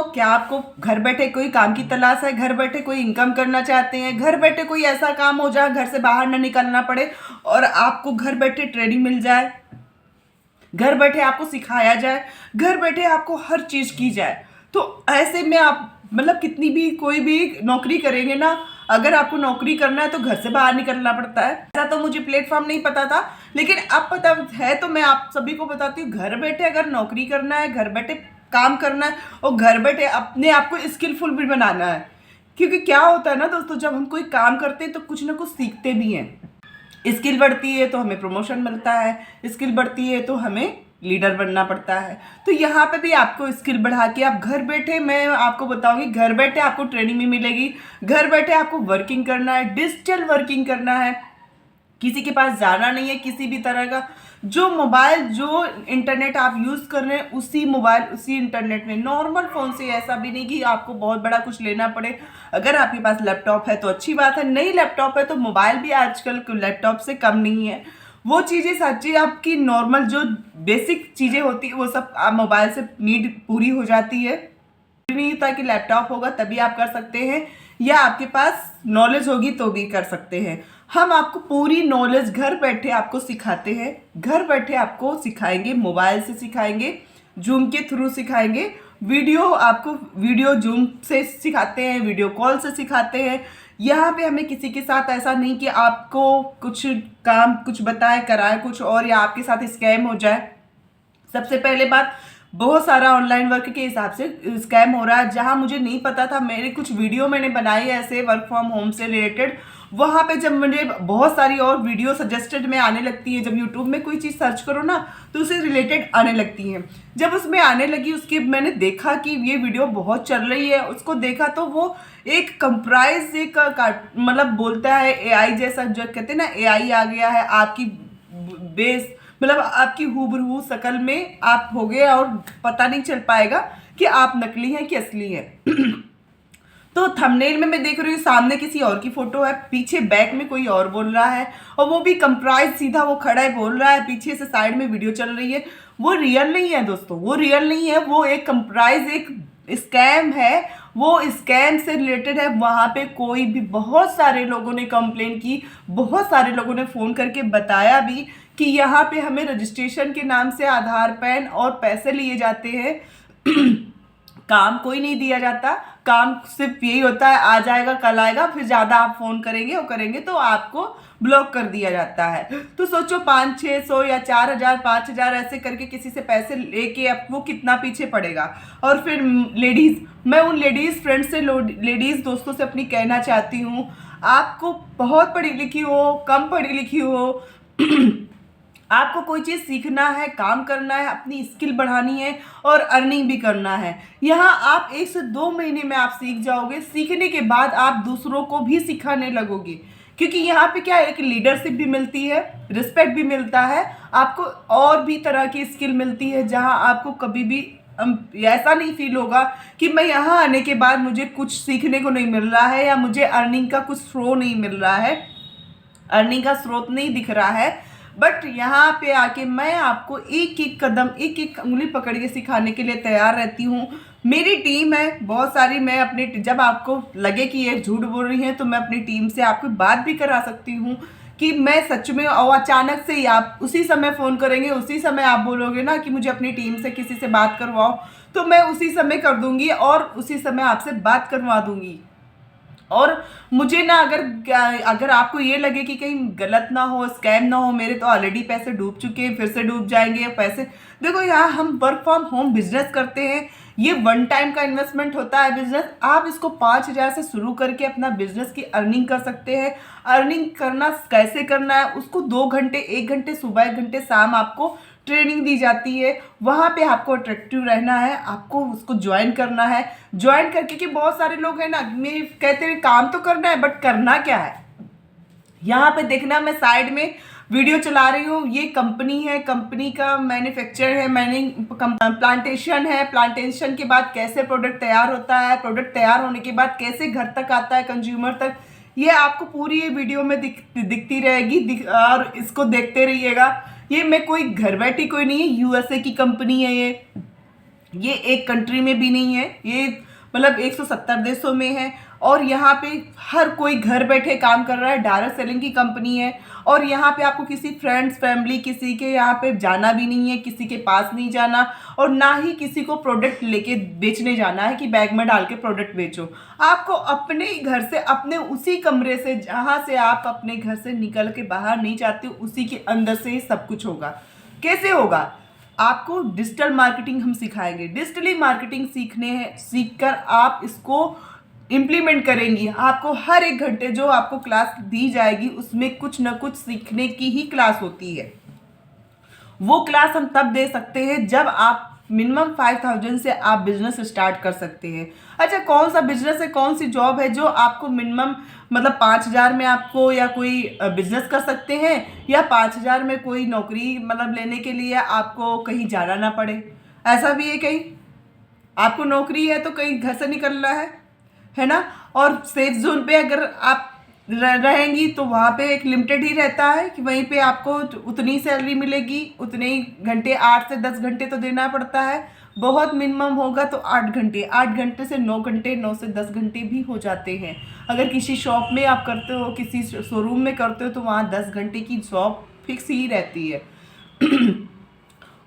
क्या आपको घर बैठे कोई काम की तलाश है, घर बैठे कोई इनकम करना चाहते हैं, घर बैठे कोई ऐसा काम हो जहाँ घर से बाहर ना निकलना पड़े और आपको घर बैठे ट्रेनिंग मिल जाए, घर बैठे आपको सिखाया जाए, घर बैठे आपको हर चीज़ की जाए। तो ऐसे में आप मतलब कितनी भी कोई भी नौकरी करेंगे ना, अगर आपको नौकरी करना है तो घर से बाहर निकलना पड़ता है। ऐसा तो मुझे प्लेटफॉर्म नहीं पता था, लेकिन अब पता है तो मैं आप सभी को बताती हूँ। घर बैठे अगर नौकरी करना है, घर बैठे काम करना है और घर बैठे अपने आप को स्किलफुल भी बनाना है। क्योंकि क्या होता है ना दोस्तों, जब हम कोई काम करते हैं तो कुछ ना कुछ सीखते भी हैं। स्किल बढ़ती है तो हमें प्रमोशन मिलता है, स्किल बढ़ती है तो हमें लीडर बनना पड़ता है। तो यहाँ पे भी आपको स्किल बढ़ा के आप घर बैठे, मैं आपको बताऊंगी, घर बैठे आपको ट्रेनिंग भी मिलेगी, घर बैठे आपको वर्किंग करना है, डिजिटल वर्किंग करना है, किसी के पास जाना नहीं है किसी भी तरह का। जो मोबाइल जो इंटरनेट आप यूज़ कर रहे हैं उसी मोबाइल उसी इंटरनेट में, नॉर्मल फ़ोन से, ऐसा भी नहीं कि आपको बहुत बड़ा कुछ लेना पड़े। अगर आपके पास लैपटॉप है तो अच्छी बात है, नहीं लैपटॉप है तो मोबाइल भी आजकल लैपटॉप से कम नहीं है। वो चीज़ें सच्ची आपकी नॉर्मल जो बेसिक चीज़ें होती है वो सब आप मोबाइल से नीड पूरी हो जाती है। नहीं होता कि लैपटॉप होगा तभी आप कर सकते हैं, या आपके पास नॉलेज होगी तो भी कर सकते हैं। हम आपको पूरी नॉलेज घर बैठे आपको सिखाते हैं, घर बैठे आपको सिखाएंगे, मोबाइल से सिखाएंगे, जूम के थ्रू सिखाएंगे, वीडियो जूम से सिखाते हैं, वीडियो कॉल से सिखाते हैं। यहाँ पे हमें किसी के साथ ऐसा नहीं कि आपको कुछ काम कुछ बताए कराए कुछ और, या आपके साथ स्कैम हो जाए। सबसे पहले बात, बहुत सारा ऑनलाइन वर्क के हिसाब से स्कैम हो रहा है। जहां मुझे नहीं पता था, मेरे कुछ वीडियो मैंने बनाई है ऐसे वर्क फ्रॉम होम से रिलेटेड, वहां पे जब मुझे बहुत सारी और वीडियो सजेस्टेड में आने लगती है, जब यूट्यूब में कोई चीज़ सर्च करो ना तो उसे रिलेटेड आने लगती है। जब उसमें आने लगी, उसके मैंने देखा कि ये वीडियो बहुत चल रही है, उसको देखा तो वो एक कंप्राइज एक मतलब बोलता है एआई जैसा, जो कहते हैं ना एआई आ गया है आपकी बेस, मतलब आपकी हूबहू शक्ल में आप हो गए और पता नहीं चल पाएगा कि आप नकली हैं कि असली हैं। तो थंबनेल में मैं देख रही हूँ सामने किसी और की फोटो है, पीछे बैक में कोई और बोल रहा है, और वो भी कंप्राइज सीधा वो खड़ा है बोल रहा है, पीछे से साइड में वीडियो चल रही है। वो रियल नहीं है दोस्तों, वो रियल नहीं है, वो एक कंप्राइज एक स्कैम है, वो स्कैम से रिलेटेड है। वहाँ पे कोई भी, बहुत सारे लोगों ने कंप्लेन की, बहुत सारे लोगों ने फ़ोन करके बताया भी कि यहाँ पे हमें रजिस्ट्रेशन के नाम से आधार पैन और पैसे लिए जाते हैं। काम कोई नहीं दिया जाता, काम सिर्फ यही होता है आ जाएगा कल आएगा, फिर ज़्यादा आप फ़ोन करेंगे वो करेंगे तो आपको ब्लॉक कर दिया जाता है। तो सोचो 500-600 या 4000 5000 ऐसे करके किसी से पैसे लेके अब वो कितना पीछे पड़ेगा। और फिर लेडीज़, मैं उन लेडीज़ फ्रेंड से, लेडीज़ दोस्तों से अपनी कहना चाहती हूँ, आपको बहुत पढ़ी लिखी हो कम पढ़ी लिखी हो आपको कोई चीज़ सीखना है, काम करना है, अपनी स्किल बढ़ानी है और अर्निंग भी करना है। यहाँ आप 1 से 2 महीने में आप सीख जाओगे, सीखने के बाद आप दूसरों को भी सिखाने लगोगे। क्योंकि यहाँ पे क्या है, एक लीडरशिप भी मिलती है, रिस्पेक्ट भी मिलता है, आपको और भी तरह की स्किल मिलती है, जहाँ आपको कभी भी ऐसा नहीं फील होगा कि मैं यहाँ आने के बाद मुझे कुछ सीखने को नहीं मिल रहा है, या मुझे अर्निंग का कुछ स्रोत नहीं मिल रहा है, अर्निंग का स्रोत नहीं दिख रहा है। बट यहाँ पे आके मैं आपको एक एक कदम एक एक उंगली पकड़ के सिखाने के लिए तैयार रहती हूँ। मेरी टीम है बहुत सारी, मैं अपनी, जब आपको लगे कि ये झूठ बोल रही है तो मैं अपनी टीम से आपको बात भी करा सकती हूँ कि मैं सच में, और अचानक से ही आप उसी समय फ़ोन करेंगे, उसी समय आप बोलोगे ना कि मुझे अपनी टीम से किसी से बात करवाओ, तो मैं उसी समय कर दूंगी और उसी समय आपसे बात करवा दूंगी। और मुझे ना, अगर आपको ये लगे कि कहीं गलत ना हो, स्कैम ना हो, मेरे तो ऑलरेडी पैसे डूब चुके हैं, फिर से डूब जाएंगे पैसे। देखो यहाँ हम वर्क फ्रॉम होम बिजनेस करते हैं, ये वन टाइम का इन्वेस्टमेंट होता है बिजनेस। आप इसको 5000 से शुरू करके अपना बिजनेस की अर्निंग कर सकते हैं। अर्निंग करना कैसे करना है, उसको 2 घंटे 1 घंटे सुबह 1 घंटे शाम आपको ट्रेनिंग दी जाती है। वहाँ पे आपको अट्रैक्टिव रहना है, आपको उसको ज्वाइन करना है। ज्वाइन करके कि बहुत सारे लोग हैं ना, मेरे कहते हैं काम तो करना है बट करना क्या है। यहाँ पे देखना, मैं साइड में वीडियो चला रही हूँ, ये कंपनी है, कंपनी का मैन्युफैक्चर है, प्लांटेशन है, प्लांटेशन के बाद कैसे प्रोडक्ट तैयार होता है, प्रोडक्ट तैयार होने के बाद कैसे घर तक आता है कंज्यूमर तक, ये आपको पूरी ये वीडियो में दिखती रहेगी, और इसको देखते रहिएगा। ये मैं कोई घर बैठी कोई नहीं है, यूएसए की कंपनी है ये, ये एक कंट्री में भी नहीं है, ये मतलब 170 देशों में है। और यहाँ पे हर कोई घर बैठे काम कर रहा है, डायरेक्ट सेलिंग की कंपनी है। और यहाँ पे आपको किसी फ्रेंड्स फैमिली किसी के यहाँ पे जाना भी नहीं है, किसी के पास नहीं जाना, और ना ही किसी को प्रोडक्ट लेके बेचने जाना है कि बैग में डाल के प्रोडक्ट बेचो। आपको अपने ही घर से, अपने उसी कमरे से जहाँ से आप अपने घर से निकल के बाहर नहीं जाते, उसी के अंदर से ही सब कुछ होगा। कैसे होगा? आपको डिजिटल मार्केटिंग हम सिखाएंगे। डिजिटली मार्केटिंग सीखकर आप इसको इम्प्लीमेंट करेंगी। आपको हर एक घंटे जो आपको क्लास दी जाएगी उसमें कुछ ना कुछ सीखने की ही क्लास होती है। वो क्लास हम तब दे सकते हैं जब आप मिनिमम 5000 से आप बिजनेस स्टार्ट कर सकते हैं। अच्छा, कौन सा बिजनेस है, कौन सी जॉब है जो आपको मिनिमम मतलब 5000 में आपको या कोई बिजनेस कर सकते हैं, या 5000 में कोई नौकरी मतलब लेने के लिए आपको कहीं जाना ना पड़े? ऐसा भी है कहीं आपको नौकरी है तो कहीं घर से निकलना है ना। और सेफ जोन पे अगर आप रहेंगी तो वहाँ पे एक लिमिटेड ही रहता है कि वहीं पे आपको उतनी सैलरी मिलेगी, उतने ही घंटे, 8 से 10 घंटे तो देना पड़ता है। बहुत मिनिमम होगा तो 8 घंटे, 8 घंटे से 9 घंटे, 9 से 10 घंटे भी हो जाते हैं। अगर किसी शॉप में आप करते हो, किसी शोरूम में करते हो, तो वहाँ 10 घंटे की जॉब फिक्स ही रहती है।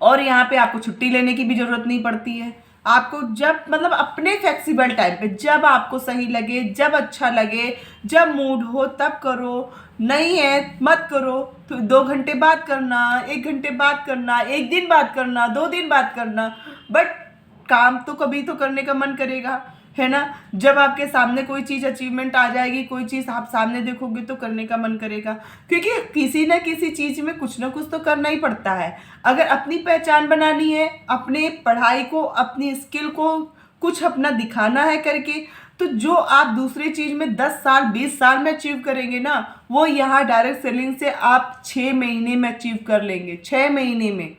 और यहाँ पे आपको छुट्टी लेने की भी ज़रूरत नहीं पड़ती है। आपको जब मतलब अपने फ्लेक्सिबल टाइम पे, जब आपको सही लगे, जब अच्छा लगे, जब मूड हो तब करो, नहीं है मत करो। तो 2 घंटे बात करना, 1 घंटे बात करना, 1 दिन बात करना, 2 दिन बात करना, बट काम तो कभी तो करने का मन करेगा, है ना। जब आपके सामने कोई चीज़ अचीवमेंट आ जाएगी, कोई चीज़ आप सामने देखोगे तो करने का मन करेगा, क्योंकि किसी ना किसी चीज़ में कुछ ना कुछ तो करना ही पड़ता है। अगर अपनी पहचान बनानी है, अपने पढ़ाई को, अपनी स्किल को कुछ अपना दिखाना है करके, तो जो आप दूसरी चीज़ में 10 साल 20 साल में अचीव करेंगे ना, वो यहाँ डायरेक्ट सेलिंग से आप 6 महीने में अचीव कर लेंगे। 6 महीने में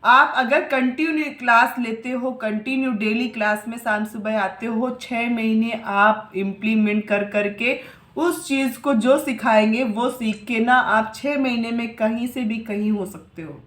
आप अगर कंटिन्यू क्लास लेते हो, कंटिन्यू डेली क्लास में शाम सुबह आते हो, 6 महीने आप इम्प्लीमेंट कर करके उस चीज़ को जो सिखाएंगे वो सीख के ना आप 6 महीने में कहीं से भी कहीं हो सकते हो।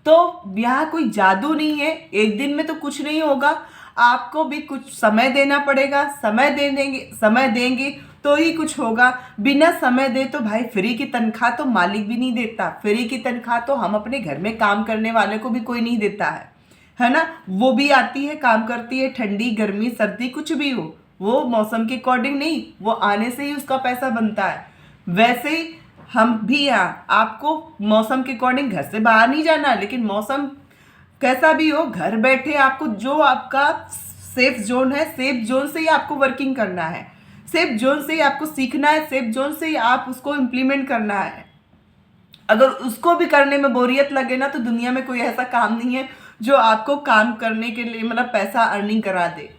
तो यहाँ कोई जादू नहीं है, एक दिन में तो कुछ नहीं होगा। आपको भी कुछ समय देना पड़ेगा, समय देंगे तो ही कुछ होगा। बिना समय दे तो भाई फ्री की तनख्वाह तो मालिक भी नहीं देता, फ्री की तनख्वाह तो हम अपने घर में काम करने वाले को भी कोई नहीं देता है ना। वो भी आती है, काम करती है, ठंडी गर्मी सर्दी कुछ भी हो, वो मौसम के अकॉर्डिंग नहीं, वो आने से ही उसका पैसा बनता है। वैसे ही हम भी यहाँ, आपको मौसम के अकॉर्डिंग घर से बाहर नहीं जाना, लेकिन मौसम कैसा भी हो, घर बैठे आपको जो आपका सेफ जोन है, सेफ जोन से ही आपको वर्किंग करना है, सेफ जोन से ही आपको सीखना है, सेफ जोन से ही आप उसको इम्प्लीमेंट करना है। अगर उसको भी करने में बोरियत लगे ना, तो दुनिया में कोई ऐसा काम नहीं है जो आपको काम करने के लिए मतलब पैसा अर्निंग करा दे।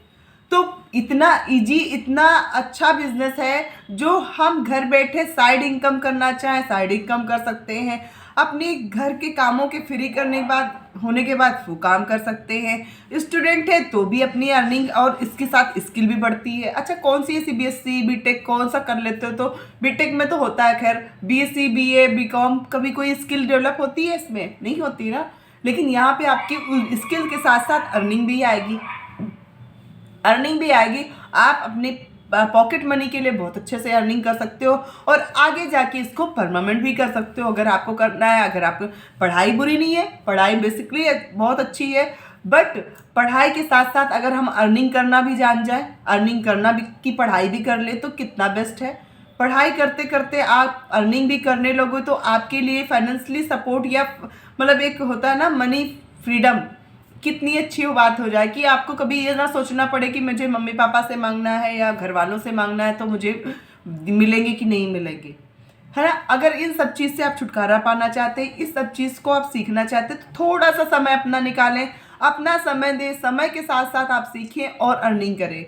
तो इतना इजी, इतना अच्छा बिजनेस है जो हम घर बैठे साइड इनकम करना चाहें साइड इनकम कर सकते हैं। अपने घर के कामों के फ्री करने के बाद होने के बाद वो काम कर सकते हैं। स्टूडेंट है तो भी अपनी अर्निंग और इसके साथ स्किल भी बढ़ती है। अच्छा, कौन सी CBSE बीटेक कौन सा कर लेते हो? तो बीटेक में तो होता है, खैर BSc BA BCom, कभी कोई स्किल डेवलप होती है? इसमें नहीं होती ना। लेकिन यहाँ पे आपकी स्किल के साथ साथ अर्निंग भी आएगी, आप अपने पॉकेट मनी के लिए बहुत अच्छे से अर्निंग कर सकते हो और आगे जाके इसको परमानेंट भी कर सकते हो अगर आपको करना है। अगर आपको पढ़ाई बुरी नहीं है, पढ़ाई बेसिकली बहुत अच्छी है, बट पढ़ाई के साथ साथ अगर हम अर्निंग करना भी जान जाए, अर्निंग करना भी की पढ़ाई भी कर ले तो कितना बेस्ट है। पढ़ाई करते करते आप अर्निंग भी करने लगो तो आपके लिए फाइनेंशियली सपोर्ट या मतलब एक होता है ना मनी फ्रीडम, कितनी अच्छी बात हो जाए कि आपको कभी ये ना सोचना पड़े कि मुझे मम्मी पापा से मांगना है या घर वालों से मांगना है तो मुझे मिलेंगे कि नहीं मिलेंगे, है ना। अगर इन सब चीज़ से आप छुटकारा पाना चाहते हैं, इस सब चीज़ को आप सीखना चाहते हैं, तो थोड़ा सा समय अपना निकालें, अपना समय दें, समय के साथ साथ आप सीखें और अर्निंग करें।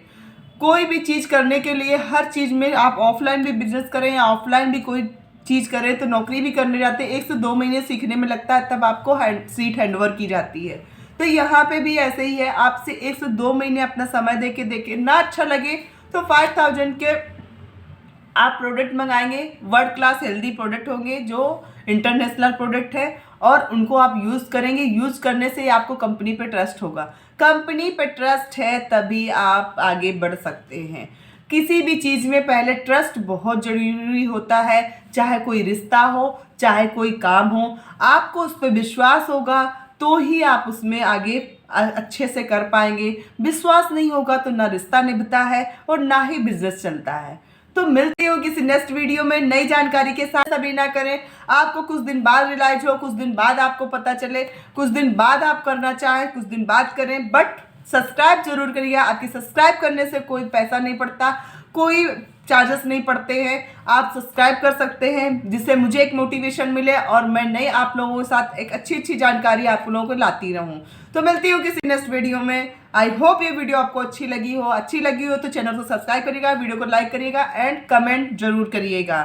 कोई भी चीज़ करने के लिए हर चीज़ में आप ऑफलाइन भी बिजनेस करें या ऑफलाइन भी कोई चीज़ करें, तो नौकरी भी करने जाते हैं 1 से 2 महीने सीखने में लगता है, तब आपको सीट हैंडओवर की जाती है। तो यहाँ पे भी ऐसे ही है, आपसे 1 से 2 महीने अपना समय देके ना अच्छा लगे तो 5000 के आप प्रोडक्ट मंगाएंगे, वर्ल्ड क्लास हेल्दी प्रोडक्ट होंगे जो इंटरनेशनल प्रोडक्ट है, और उनको आप यूज़ करेंगे। यूज़ करने से आपको कंपनी पे ट्रस्ट होगा। कंपनी पे ट्रस्ट है तभी आप आगे बढ़ सकते हैं। किसी भी चीज़ में पहले ट्रस्ट बहुत ज़रूरी होता है, चाहे कोई रिश्ता हो, चाहे कोई काम हो। आपको उस पर विश्वास होगा तो ही आप उसमें आगे अच्छे से कर पाएंगे। विश्वास नहीं होगा तो ना रिश्ता निभता है और ना ही बिजनेस चलता है। तो मिलती हो किसी नेक्स्ट वीडियो में नई जानकारी के साथ। सभी ना करें, आपको कुछ दिन बाद रियलाइज हो, कुछ दिन बाद आपको पता चले, कुछ दिन बाद आप करना चाहें, कुछ दिन बाद करें, बट सब्सक्राइब जरूर करिएगा। आपकी सब्सक्राइब करने से कोई पैसा नहीं पड़ता, कोई चार्जेस नहीं पड़ते हैं। आप सब्सक्राइब कर सकते हैं जिससे मुझे एक मोटिवेशन मिले और मैं नए आप लोगों के साथ एक अच्छी जानकारी आप लोगों को लाती रहूं। तो मिलती हूँ किसी नेक्स्ट वीडियो में। आई होप ये वीडियो आपको अच्छी लगी हो तो चैनल को सब्सक्राइब करिएगा, वीडियो को लाइक करिएगा एंड कमेंट जरूर करिएगा।